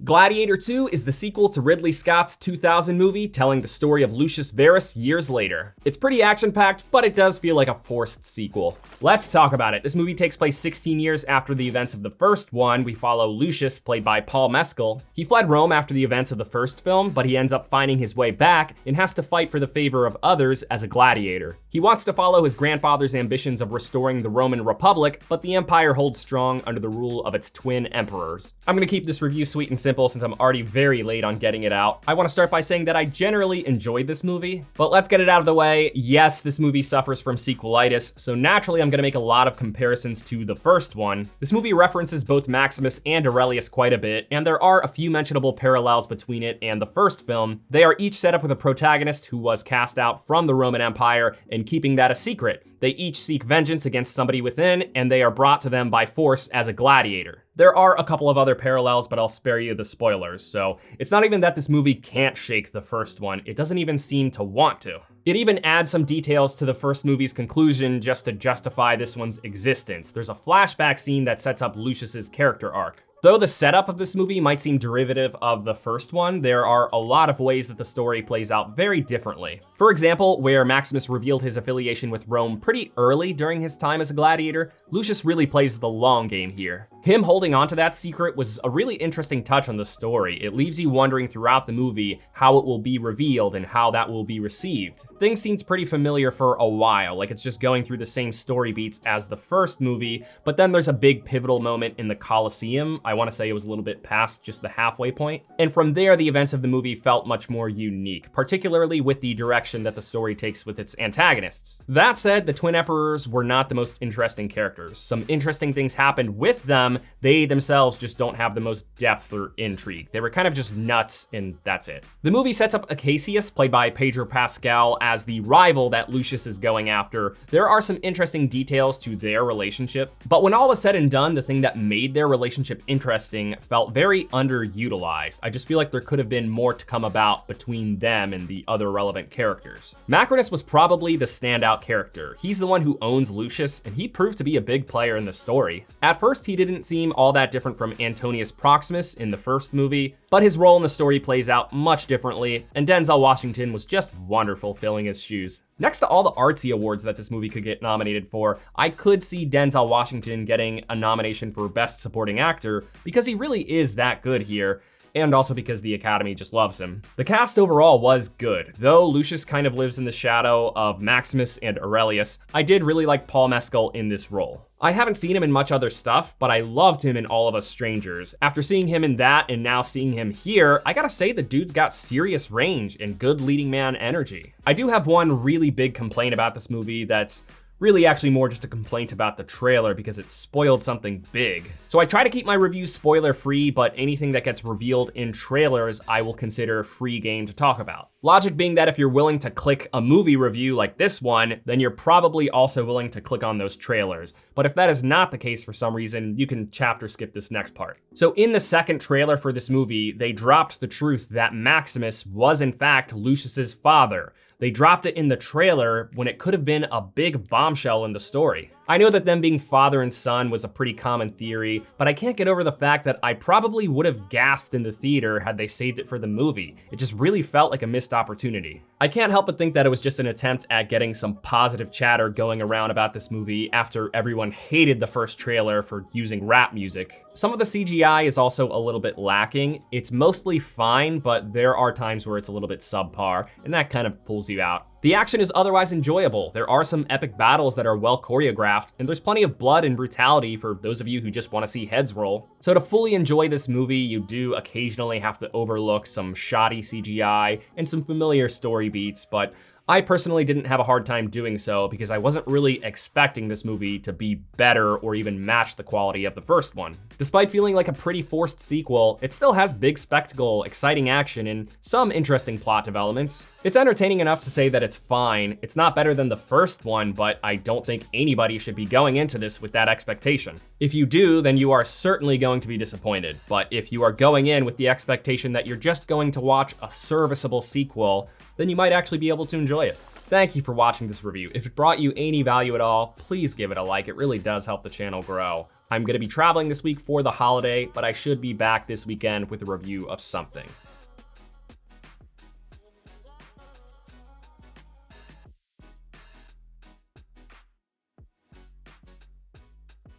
Gladiator 2 is the sequel to Ridley Scott's 2000 movie telling the story of Lucius Verus years later. It's pretty action-packed, but it does feel like a forced sequel. Let's talk about it. This movie takes place 16 years after the events of the first one. We follow Lucius, played by Paul Mescal. He fled Rome after the events of the first film, but he ends up finding his way back and has to fight for the favor of others as a gladiator. He wants to follow his grandfather's ambitions of restoring the Roman Republic, but the empire holds strong under the rule of its twin emperors. I'm gonna keep this review sweet and simple since I'm already very late on getting it out. I wanna start by saying that I generally enjoyed this movie, but let's get it out of the way. Yes, this movie suffers from sequelitis, so naturally I'm gonna make a lot of comparisons to the first one. This movie references both Maximus and Aurelius quite a bit, and there are a few mentionable parallels between it and the first film. They are each set up with a protagonist who was cast out from the Roman Empire and keeping that a secret. They each seek vengeance against somebody within, and they are brought to them by force as a gladiator. There are a couple of other parallels, but I'll spare you the spoilers. So it's not even that this movie can't shake the first one. It doesn't even seem to want to. It even adds some details to the first movie's conclusion just to justify this one's existence. There's a flashback scene that sets up Lucius's character arc. Though the setup of this movie might seem derivative of the first one, there are a lot of ways that the story plays out very differently. For example, where Maximus revealed his affiliation with Rome pretty early during his time as a gladiator, Lucius really plays the long game here. Him holding onto that secret was a really interesting touch on the story. It leaves you wondering throughout the movie how it will be revealed and how that will be received. Things seems pretty familiar for a while, like it's just going through the same story beats as the first movie, but then there's a big pivotal moment in the Colosseum. I want to say it was a little bit past just the halfway point. And from there, the events of the movie felt much more unique, particularly with the direction that the story takes with its antagonists. That said, the twin emperors were not the most interesting characters. Some interesting things happened with them. They themselves just don't have the most depth or intrigue. They were kind of just nuts, and that's it. The movie sets up Acacius, played by Pedro Pascal, as the rival that Lucius is going after. There are some interesting details to their relationship, but when all was said and done, the thing that made their relationship interesting felt very underutilized. I just feel like there could have been more to come about between them and the other relevant characters. Macrinus was probably the standout character. He's the one who owns Lucius, and he proved to be a big player in the story. At first, he didn't seem all that different from Antonius Proximus in the first movie, but his role in the story plays out much differently, and Denzel Washington was just wonderful filling his shoes. Next to all the artsy awards that this movie could get nominated for, I could see Denzel Washington getting a nomination for Best Supporting Actor because he really is that good here, and also because the Academy just loves him. The cast overall was good. Though Lucius kind of lives in the shadow of Maximus and Aurelius, I did really like Paul Mescal in this role. I haven't seen him in much other stuff, but I loved him in All of Us Strangers. After seeing him in that and now seeing him here, I gotta say the dude's got serious range and good leading man energy. I do have one really big complaint about this movie that's really actually more just a complaint about the trailer because it spoiled something big. So I try to keep my reviews spoiler free, but anything that gets revealed in trailers, I will consider free game to talk about. Logic being that if you're willing to click a movie review like this one, then you're probably also willing to click on those trailers. But if that is not the case for some reason, you can chapter skip this next part. So in the second trailer for this movie, they dropped the truth that Maximus was in fact Lucius's father. They dropped it in the trailer when it could have been a big bombshell in the story. I know that them being father and son was a pretty common theory, but I can't get over the fact that I probably would have gasped in the theater had they saved it for the movie. It just really felt like a missed opportunity. I can't help but think that it was just an attempt at getting some positive chatter going around about this movie after everyone hated the first trailer for using rap music. Some of the CGI is also a little bit lacking. It's mostly fine, but there are times where it's a little bit subpar, and that kind of pulls you out. The action is otherwise enjoyable. There are some epic battles that are well choreographed, and there's plenty of blood and brutality for those of you who just want to see heads roll. So to fully enjoy this movie, you do occasionally have to overlook some shoddy CGI and some familiar story beats, but I personally didn't have a hard time doing so because I wasn't really expecting this movie to be better or even match the quality of the first one. Despite feeling like a pretty forced sequel, it still has big spectacle, exciting action, and some interesting plot developments. It's entertaining enough to say that it's fine. It's not better than the first one, but I don't think anybody should be going into this with that expectation. If you do, then you are certainly going to be disappointed. But if you are going in with the expectation that you're just going to watch a serviceable sequel, then you might actually be able to enjoy it. Thank you for watching this review. If it brought you any value at all, please give it a like. It really does help the channel grow. I'm gonna be traveling this week for the holiday, but I should be back this weekend with a review of something.